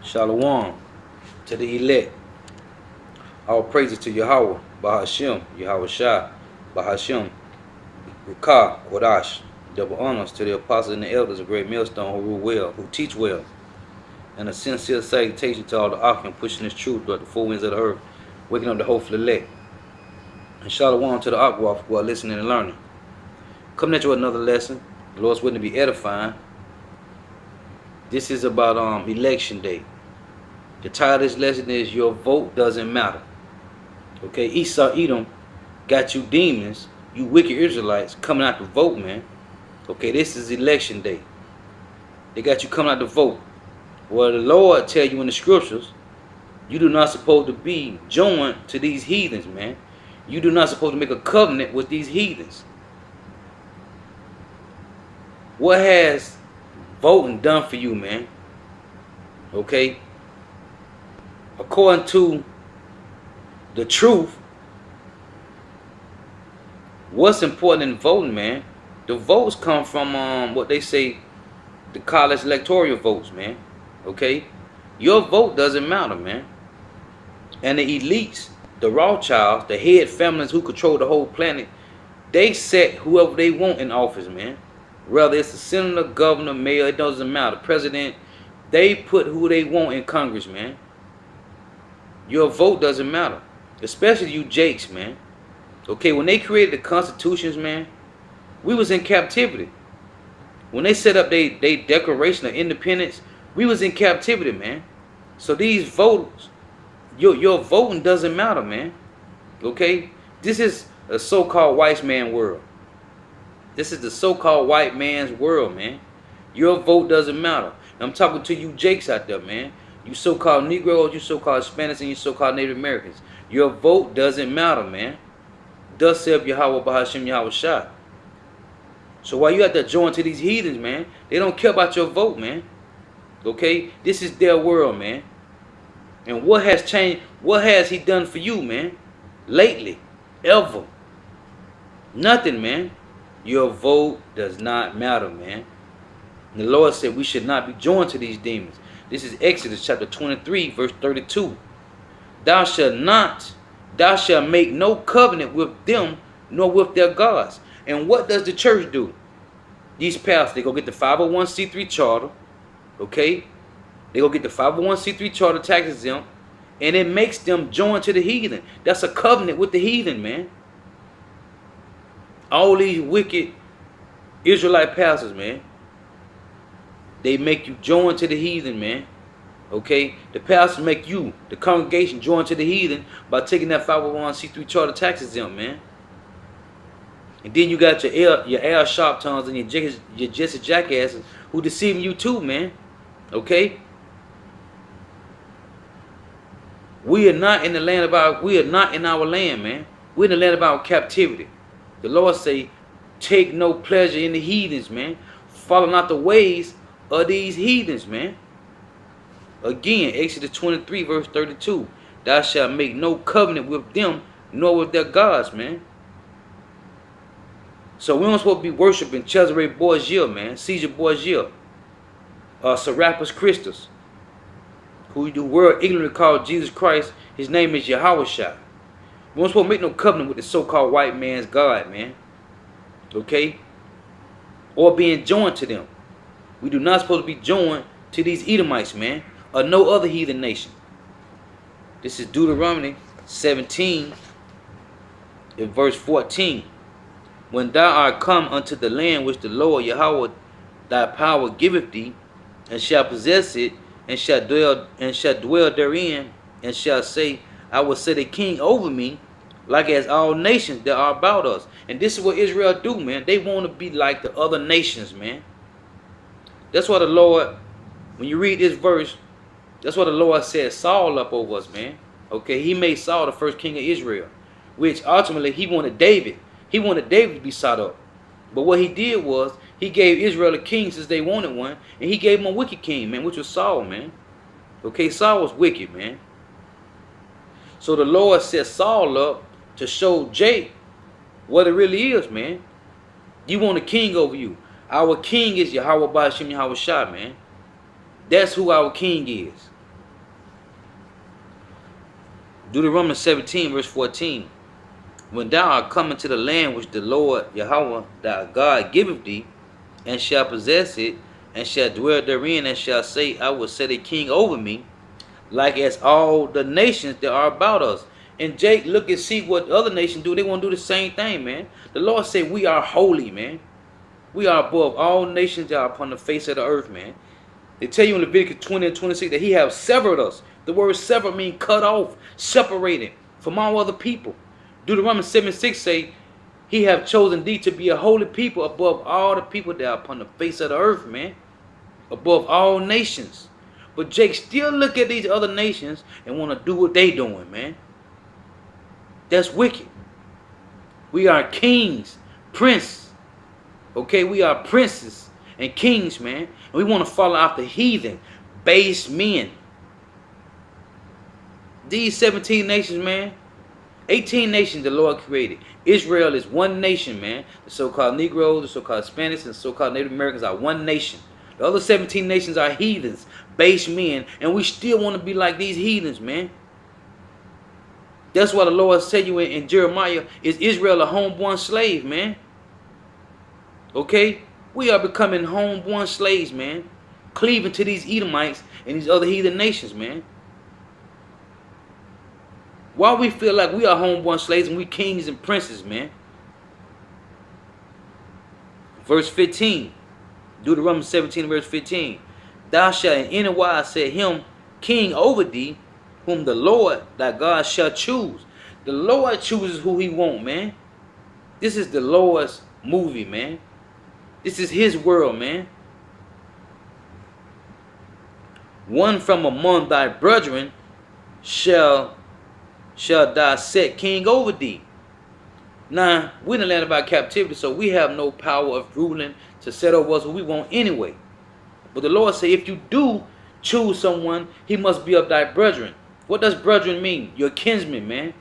Shalom to the elect. All praises to Yahweh, Bahashem, Yahweh Shai, Bahashem, Rukah, Kodash. Double honors to the apostles and the elders of Great Millstone who rule well, who teach well. And a sincere salutation to all the Akim pushing this truth throughout the four winds of the earth, waking up the hopeful elect. And Shalom to the Akwaf who are listening and learning. Coming at you with another lesson. The Lord's willing to be edifying. This is about election day. The title of this lesson is Your Vote Doesn't Matter. Okay, Esau Edom got you demons, you wicked Israelites, coming out to vote, man. Okay, this is election day. They got you coming out to vote. Well, the Lord tell you in the scriptures, you do not supposed to be joined to these heathens, man. You do not supposed to make a covenant with these heathens. What has voting done for you, man? Okay? According to the truth, what's important in voting, man? The votes come from what they say, the college electoral votes, man. Okay? Your vote doesn't matter, man. And the elites, the Rothschilds, the head families who control the whole planet, they set whoever they want in office, man. Whether it's a senator, governor, mayor, it doesn't matter. President, they put who they want in Congress, man. Your vote doesn't matter. Especially you Jakes, man. Okay, when they created the constitutions, man, we was in captivity. When they set up their Declaration of Independence, we was in captivity, man. So these voters, your voting doesn't matter, man. Okay? This is a so-called white man world. This is the so-called white man's world, man. Your vote doesn't matter. I'm talking to you Jakes out there, man. You so-called Negroes, you so-called Hispanics, and you so-called Native Americans. Your vote doesn't matter, man. Thus saith Yahweh Bahashem Yahweh Shai. So while you have to join to these heathens, man, they don't care about your vote, man. Okay? This is their world, man. And what has changed? What has he done for you, man? Lately. Ever. Nothing, man. Your vote does not matter, man. And the Lord said we should not be joined to these demons. This is Exodus chapter 23, verse 32. Thou shalt make no covenant with them, nor with their gods. And what does the church do? These pastors, they go get the 501c3 charter, okay? They go get the 501c3 charter tax exempt, and it makes them join to the heathen. That's a covenant with the heathen, man. All these wicked Israelite pastors, man, they make you join to the heathen, man. Okay? The pastors make you, the congregation, join to the heathen by taking that 501c3 charter tax exempt, man. And then you got your Al Sharptons and your Jesse jackasses who deceiving you too, man. Okay? We are not in the land of our, we are not in our land, man. We're in the land of our captivity. The Lord say, take no pleasure in the heathens, man. Follow not the ways of these heathens, man. Again, Exodus 23, verse 32. Thou shalt make no covenant with them, nor with their gods, man. So we don't supposed to be worshiping Cesare Borgia, man. Caesar Borgia. Serapis Christus. Who the world ignorantly called Jesus Christ. His name is Yahweh Shai. We don't supposed to make no covenant with the so-called white man's God, man. Okay? Or being joined to them. We do not supposed to be joined to these Edomites, man. Or no other heathen nation. This is Deuteronomy 17 in verse 14. When thou art come unto the land which the Lord Yahweh thy power giveth thee, and shall possess it, and shall dwell therein, and shall say, I will set a king over me, like as all nations that are about us. And this is what Israel do, man. They want to be like the other nations, man. That's why the Lord, when you read this verse, that's why the Lord said Saul up over us, man. Okay, he made Saul the first king of Israel, which ultimately he wanted David. He wanted David to be sought up. But what he did was, he gave Israel a king since they wanted one, and he gave him a wicked king, man, which was Saul, man. Okay, Saul was wicked, man. So the Lord set Saul up to show Jake what it really is, man. You want a king over you. Our king is Yahweh Ba'ashem Yahweh Shai, man. That's who our king is. Deuteronomy 17, verse 14. When thou art come into the land which the Lord Yahweh thy God giveth thee, and shall possess it, and shall dwell therein, and shall say, I will set a king over me, like as all the nations that are about us. And Jake, look and see what other nations do. They want to do the same thing, man. The Lord said we are holy, man. We are above all nations that are upon the face of the earth, man. They tell you in Leviticus 20 and 26 that he have severed us. The word sever means cut off, separated from all other people. Deuteronomy 7:6 say, he have chosen thee to be a holy people above all the people that are upon the face of the earth, man. Above all nations. But Jake still look at these other nations and want to do what they doing, man. That's wicked. We are kings, prince. Okay, we are princes and kings, man. And we want to follow after heathen, base men. These 17 nations, man. 18 nations the Lord created. Israel is one nation, man. The so-called Negroes, the so-called Spanish, and the so-called Native Americans are one nation. The other 17 nations are heathens, base men, and we still want to be like these heathens, man. That's why the Lord said you in Jeremiah, is Israel a homeborn slave, man? Okay? We are becoming homeborn slaves, man. Cleaving to these Edomites and these other heathen nations, man. Why we feel like we are homeborn slaves and we kings and princes, man? Verse 15. Deuteronomy 17, verse 15. Thou shalt in any wise set him king over thee, whom the Lord thy God shall choose. The Lord chooses who he want, man. This is the Lord's movie, man. This is his world, man. One from among thy brethren shall thou set king over thee. Now, we're in the land of our captivity, so we have no power of ruling to set over us who we want anyway. But the Lord said, if you do choose someone, he must be of thy brethren. What does brethren mean? Your kinsman, man.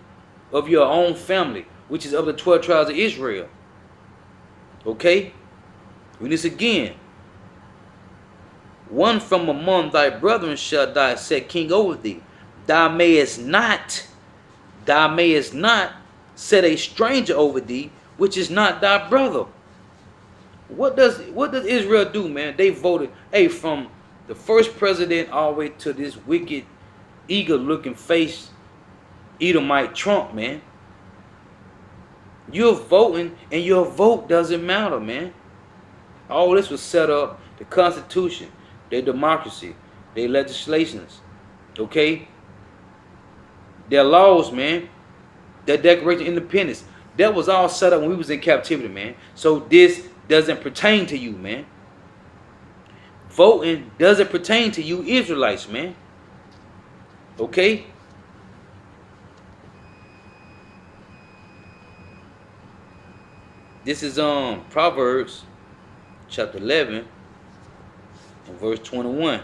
Of your own family, which is of the 12 tribes of Israel. Okay? Read this again. One from among thy brethren shall thou set king over thee. Thou mayest not set a stranger over thee, which is not thy brother. What does Israel do, man? They voted, hey, from the first president all the way to this wicked, eagle-looking face Edomite Trump, man. You're voting, and your vote doesn't matter, man. All this was set up, the Constitution, their democracy, their legislations, okay? Their laws, man. Their Declaration of Independence. That was all set up when we was in captivity, man. So this doesn't pertain to you, man. Voting doesn't pertain to you Israelites, man. Okay? This is Proverbs chapter 11 and verse 21.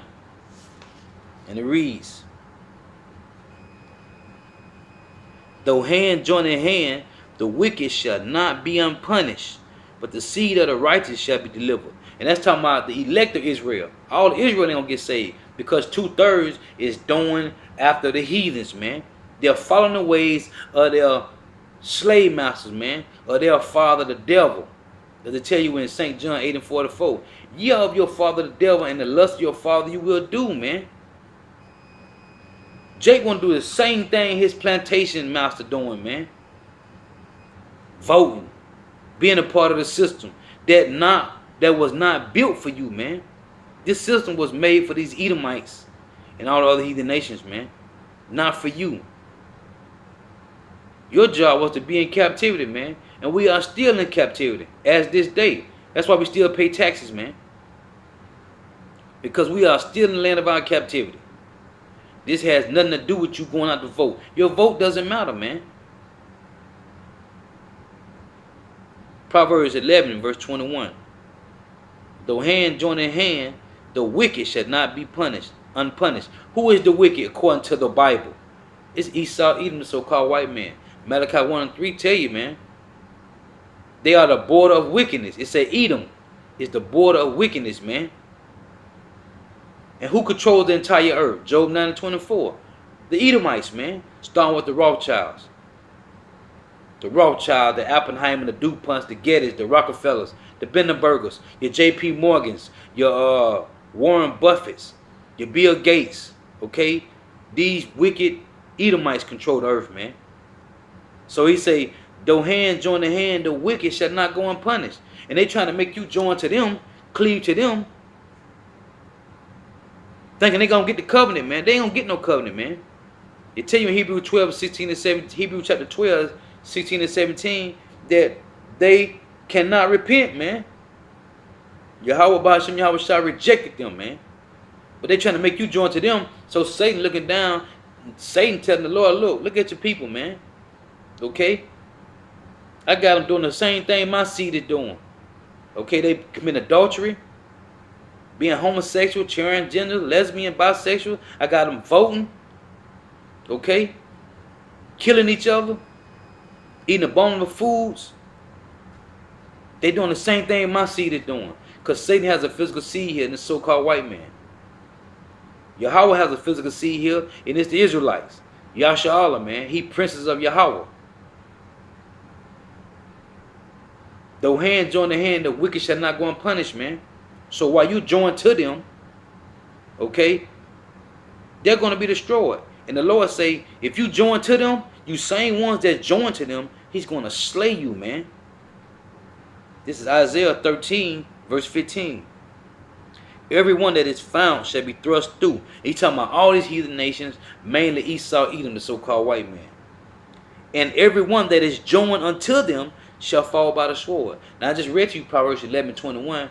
And it reads, though hand join in hand, the wicked shall not be unpunished, but the seed of the righteous shall be delivered. And that's talking about the elect of Israel. All of Israel ain't gonna get saved because 2/3 is doing after the heathens, man. They're following the ways of their slave masters, man, or their father the devil. As they tell you in St. John 8 and 44, ye are of your father the devil, and the lust of your father you will do, man. Jake want to do the same thing his plantation master doing, man. Voting, being a part of the system that was not built for you, man. This system was made for these Edomites and all the other heathen nations, man. Not for you. Your job was to be in captivity, man. And we are still in captivity as this day. That's why we still pay taxes, man. Because we are still in the land of our captivity. This has nothing to do with you going out to vote. Your vote doesn't matter, man. Proverbs 11, verse 21. Though hand join in hand, the wicked shall not be unpunished. Who is the wicked according to the Bible? It's Esau, Edom, the so-called white man. Malachi 1 and 3 tell you, man. They are the border of wickedness. It say Edom is the border of wickedness, man. And who controls the entire earth? Job 9 and 24. The Edomites, man. Starting with the Rothschilds. The Rothschild, the Oppenheimer, the DuPonts, the Gettys, the Rockefellers, the Bilderbergers, your J.P. Morgans, your Warren Buffetts, your Bill Gates, okay? These wicked Edomites control the earth, man. So he say, though hand join the hand, the wicked shall not go unpunished. And they trying to make you join to them, cleave to them, thinking they gonna get the covenant, man. They ain't gonna get no covenant, man. It tell you in Hebrew 12, 16 and 17, Hebrew chapter 12, 16 and 17, that they cannot repent, man. Yahweh Ba'ashem Yahweh Shah rejected them, man. But they trying to make you join to them. So Satan looking down, Satan telling the Lord, look at your people, man. Okay? I got them doing the same thing my seed is doing. Okay, they commit adultery, being homosexual, transgender, lesbian, bisexual. I got them voting. Okay? Killing each other. Eating abominable foods. They doing the same thing my seed is doing. Because Satan has a physical seed here in the so-called white man. Yahweh has a physical seed here, and it's the Israelites. Yasha'Allah, man. He princes of Yahweh. Though hand join the hand, the wicked shall not go unpunished, man. So while you join to them, okay, they're going to be destroyed. And the Lord say, if you join to them, you same ones that join to them, he's going to slay you, man. This is Isaiah 13, verse 15. Everyone that is found shall be thrust through. He's talking about all these heathen nations, mainly Esau, Edom, the so-called white man. And everyone that is joined unto them shall fall by the sword. Now I just read to you Proverbs 11:21.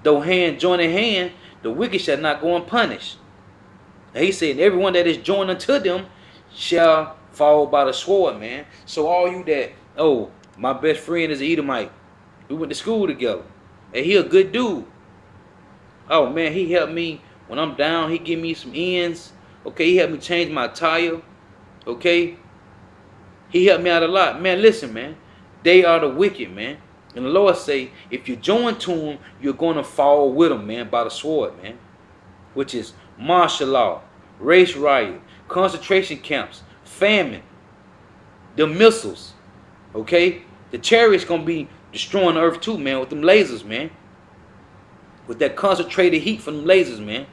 Though hand join in hand, the wicked shall not go unpunished. Now he said, everyone that is joined unto them shall fall by the sword, man. So all you that, oh, my best friend is an Edomite. We went to school together. And he a good dude. Oh man, he helped me when I'm down. He give me some ends. Okay, he helped me change my tire. Okay. He helped me out a lot. Man, listen, man. They are the wicked, man. And the Lord say, if you join to them, you're going to fall with them, man, by the sword, man. Which is martial law, race riot, concentration camps, famine, the missiles, okay? The chariots going to be destroying the earth too, man, with them lasers, man. With that concentrated heat from them lasers, man.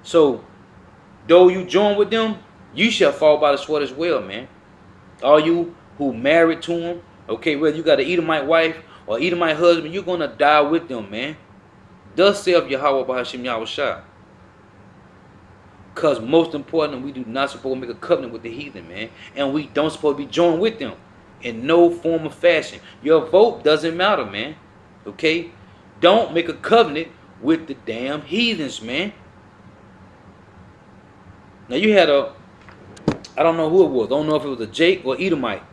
So, though you join with them, you shall fall by the sword as well, man. All you who married to them, okay, whether you got an Edomite wife or Edomite husband, you're going to die with them, man. Thus saith Yahweh Ba'ashem Yahweh Shah. Because most important, we do not supposed to make a covenant with the heathen, man. And we don't supposed to be joined with them in no form or fashion. Your vote doesn't matter, man. Okay? Don't make a covenant with the damn heathens, man. Now you had a, I don't know who it was. I don't know if it was a Jake or Edomite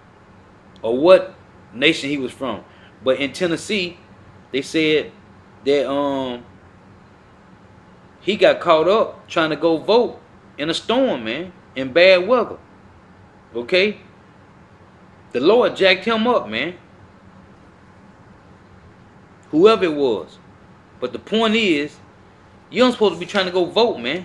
or what nation he was from. But in Tennessee, they said that he got caught up trying to go vote in a storm, man, in bad weather. Okay? The Lord jacked him up, man. Whoever it was. But the point is, you don't supposed to be trying to go vote, man.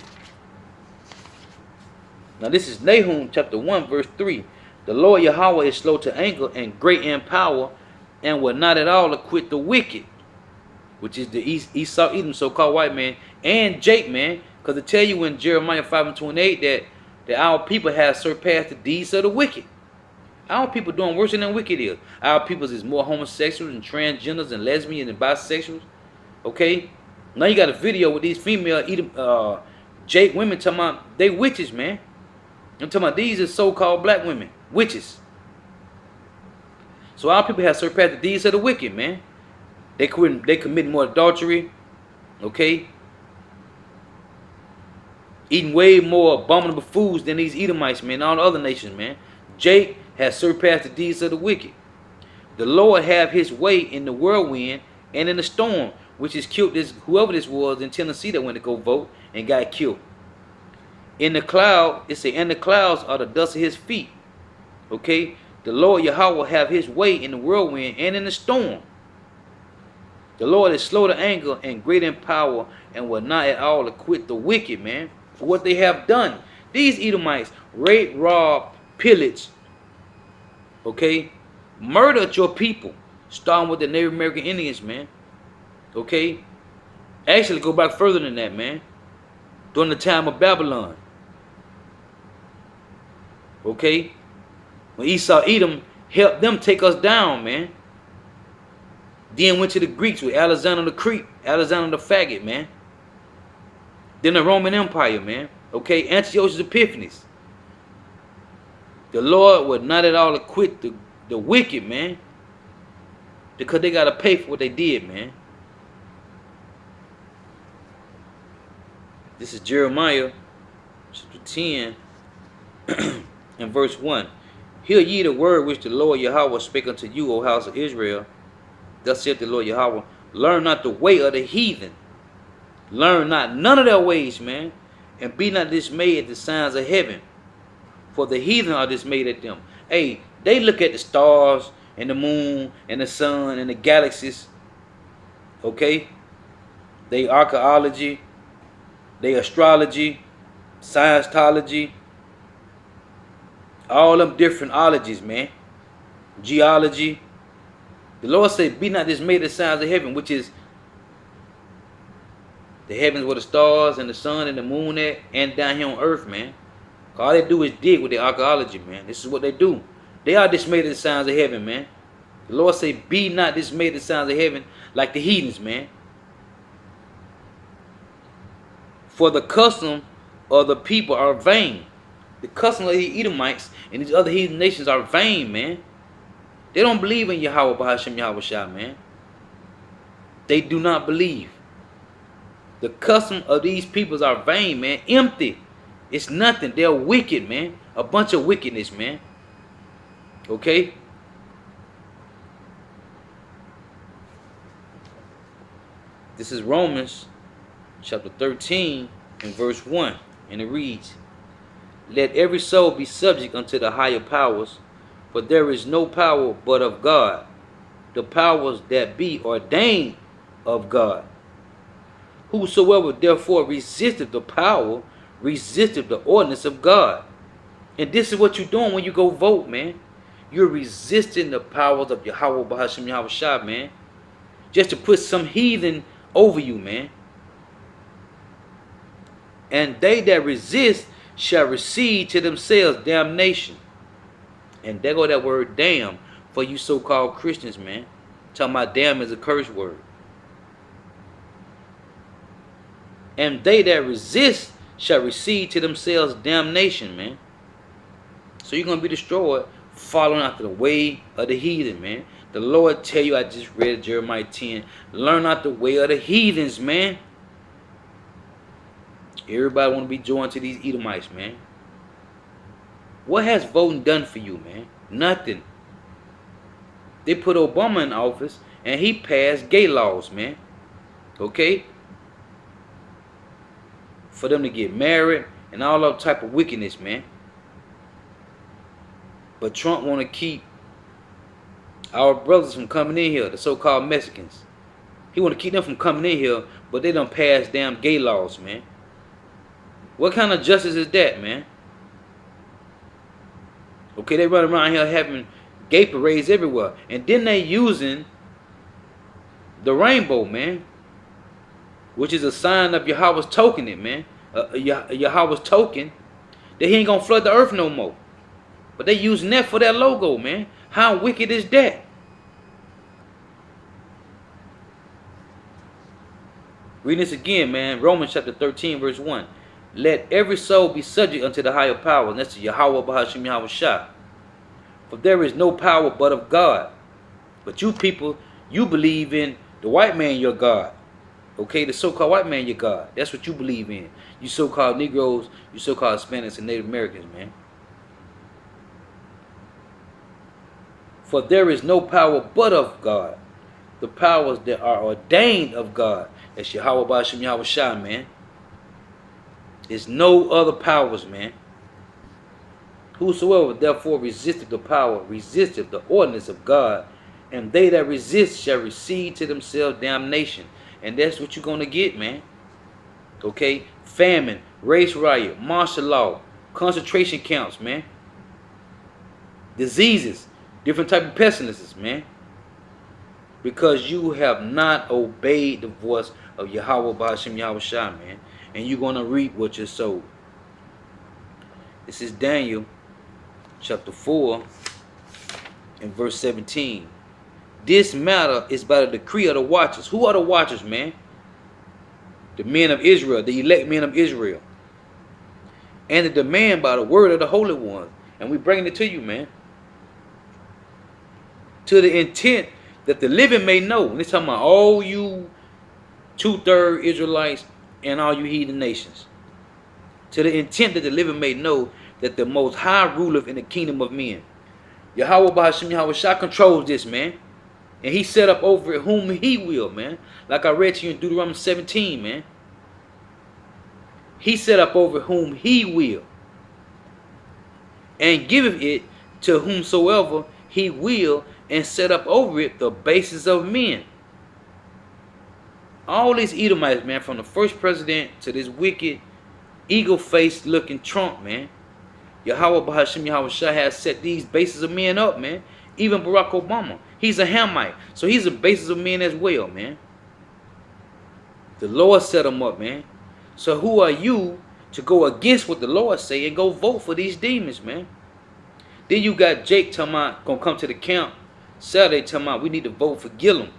Now this is Nahum chapter 1 verse 3. The Lord Yahweh is slow to anger and great in power, and will not at all acquit the wicked, which is the Esau, Edom, so-called white man, and Jake, man. Because it tell you in Jeremiah 5:28 that our people have surpassed the deeds of the wicked. Our people doing worse than the wicked is. Our people is more homosexuals and transgenders and lesbians and bisexuals. Okay? Now you got a video with these female Edom, Jake women talking about they witches, man. I'm talking about these are so-called black women. Witches. So our people have surpassed the deeds of the wicked, man. They commit more adultery. Okay? Eating way more abominable foods than these Edomites, man. All the other nations, man. Jake has surpassed the deeds of the wicked. The Lord have his way in the whirlwind and in the storm, which has killed this whoever this was in Tennessee that went to go vote and got killed. In the cloud, it say, and the clouds are the dust of his feet. Okay? The Lord Yahweh will have his way in the whirlwind and in the storm. The Lord is slow to anger and great in power and will not at all acquit the wicked, man. for what they have done. These Edomites rape, rob, pillage, okay, murdered your people, starting with the Native American Indians, man. Okay, actually go back further than that, man. During the time of Babylon, okay, when Esau, Edom helped them take us down, man. Then went to the Greeks with Alexander the Greek, Alexander the Faggot, man. Then the Roman Empire, man. Okay, Antiochus Epiphanes. The Lord would not at all acquit the wicked, man, because they got to pay for what they did, man. This is Jeremiah chapter 10 and verse 1. Hear ye the word which the Lord Yahweh spake unto you, O house of Israel. Thus saith the Lord Yahweh, learn not the way of the heathen. Learn not none of their ways, man. And be not dismayed at the signs of heaven. For the heathen are dismayed at them. Hey, they look at the stars and the moon and the sun and the galaxies. Okay? They archaeology. They astrology. Scientology. All them different ologies, man. Geology. The Lord said, be not dismayed at the signs of heaven, which is the heavens where the stars and the sun and the moon at, and down here on earth, man. All they do is dig with their archaeology, man. This is what they do. They are dismayed at the signs of heaven, man. The Lord say, be not dismayed at the signs of heaven like the heathens, man. For the custom of the people are vain. The custom of the Edomites and these other heathen nations are vain, man. They don't believe in Yahweh Bahashem Yahweh Shah, man. They do not believe. The custom of these peoples are vain, man. Empty. It's nothing. They're wicked, man. A bunch of wickedness, man. Okay? This is Romans chapter 13 and verse 1. And it reads, let every soul be subject unto the higher powers, for there is no power but of God. The powers that be ordained of God. Whosoever therefore resisteth the power, resisteth the ordinance of God. And this is what you're doing when you go vote, man. You're resisting the powers of Yahweh Bahashem Yahweh Shah, man. Just to put some heathen over you, man. And they that resist shall receive to themselves damnation. And there go that word damn for you so-called Christians, man. Talking about damn is a curse word. And they that resist shall receive to themselves damnation, man. So you're going to be destroyed following after the way of the heathen, man. The Lord tell you, I just read Jeremiah 10, learn not the way of the heathens, man. Everybody want to be joined to these Edomites, man. What has voting done for you, man? Nothing. They put Obama in office and he passed gay laws, man. Okay? For them to get married and all that type of wickedness, man. But Trump want to keep our brothers from coming in here, the so-called Mexicans. He want to keep them from coming in here, but they done passed damn gay laws, man. What kind of justice is that, man? Okay, they run around here having gay parades everywhere. And then they using the rainbow, man. Which is a sign of Yahweh's token, it, man. Yahweh's token that he ain't going to flood the earth no more. But they using that for their logo, man. How wicked is that? Read this again, man. Romans chapter 13, verse 1. Let every soul be subject unto the higher power. And that's the Yahweh Bahashem Yahweh Shah. For there is no power but of God. But you people, you believe in the white man, your God. Okay, the so-called white man, your God. That's what you believe in. You so-called Negroes, you so-called Hispanics and Native Americans, man. For there is no power but of God. The powers that are ordained of God. That's Yahweh Bahashem Yahweh Shah, man. There's no other powers, man. Whosoever therefore resisteth the power, resisteth the ordinance of God, and they that resist shall receive to themselves damnation. And that's what you're going to get, man. Okay? Famine, race riot, martial law, concentration camps, man. Diseases, different type of pestilences, man. Because you have not obeyed the voice of Yahweh Ba'ashem Yahweh Shai, man. And you're going to reap what you sowed. This is Daniel chapter 4 and verse 17. This matter is by the decree of the watchers. Who are the watchers, man? The men of Israel, the elect men of Israel. And the demand by the word of the Holy One. And we bringing it to you, man. To the intent that the living may know. And it's talking about all you 2/3 Israelites and all you heathen nations. To the intent that the living may know that the Most High ruleth in the kingdom of men. Yahweh Ba'ashem Yahweh Shai controls this, man. And he set up over it whom he will, man. Like I read to you in Deuteronomy 17, man. He set up over whom he will. And giveth it to whomsoever he will, and set up over it the basis of men. All these Edomites, man, from the first president to this wicked, eagle-faced looking Trump, man. Yahweh Ba'ashem Yahweh Shai has set these bases of men up, man. Even Barack Obama. He's a Hamite. So he's a basis of men as well, man. The Lord set them up, man. So who are you to go against what the Lord say and go vote for these demons, man? Then you got Jake talking about gonna come to the camp Saturday talking about we need to vote for Gillum.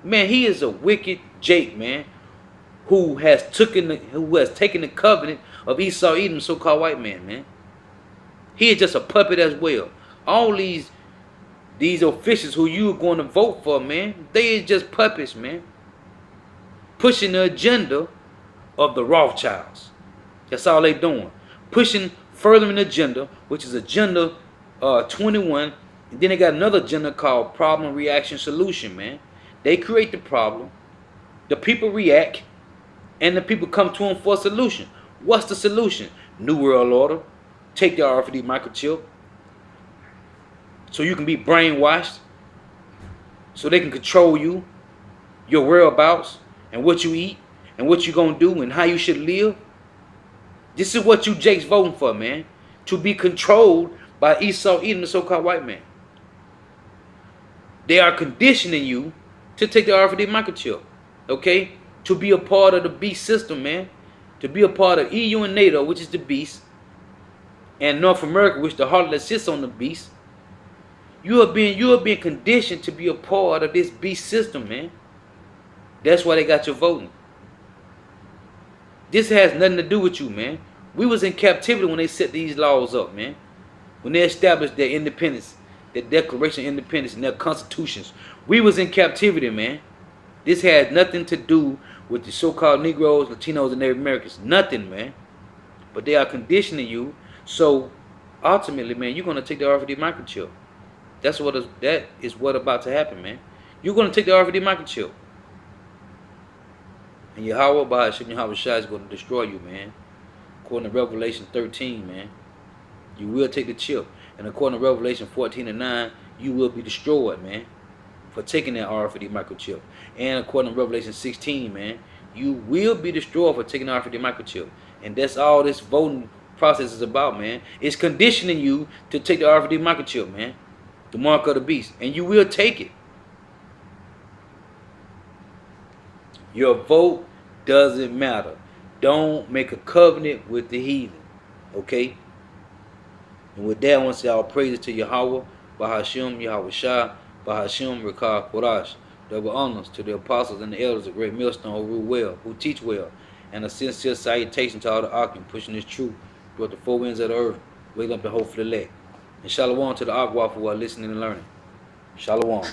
Man, he is a wicked Jake, man, who has taken the covenant of Esau Edom, so-called white man, man. He is just a puppet as well. All these officials who you are going to vote for, man, they is just puppets, man. Pushing the agenda of the Rothschilds. That's all they doing. Pushing further an agenda, which is agenda 21. And then they got another agenda called problem, reaction, solution, man. They create the problem. The people react. And the people come to them for a solution. What's the solution? New World Order. Take the RFID microchip. So you can be brainwashed. So they can control you. Your whereabouts. And what you eat. And what you going to do. And how you should live. This is what you Jakes voting for, man. To be controlled by Esau Edom, the so-called white man. They are conditioning you to take the RFID microchip. Okay? To be a part of the beast system, man. To be a part of EU and NATO, which is the beast. And North America, which the heart that sits on the beast. You are being conditioned to be a part of this beast system, man. That's why they got you voting. This has nothing to do with you, man. We was in captivity when they set these laws up, man. When they established their independence, their Declaration of Independence and their constitutions. We was in captivity, man. This had nothing to do with the so-called Negroes, Latinos, and Native Americans. Nothing, man. But they are conditioning you. So, ultimately, man, you're going to take the RFID microchip. That is what about to happen, man. You're going to take the RFID microchip. And Yahweh Ba'ashem Yahweh Shai is going to destroy you, man. According to Revelation 13, man. You will take the chip. And according to Revelation 14:9, you will be destroyed, man. For taking that RFID microchip. And according to Revelation 16, man, you will be destroyed for taking the RFID microchip. And that's all this voting process is about, man. It's conditioning you to take the RFID microchip, man. The mark of the beast. And you will take it. Your vote doesn't matter. Don't make a covenant with the heathen. Okay? And with that, I want to say all praises to Yahweh, Ba'ashem, Yahweh Shai, Ba'ashem, Rekah, Korash. Double honors to the apostles and the elders of Great Millstone who rule well, who teach well. And a sincere salutation to all the Akim pushing this truth throughout the four winds of the earth, waking up the hope for the elect. And shalom to the Agwa who are listening and learning. Shalom.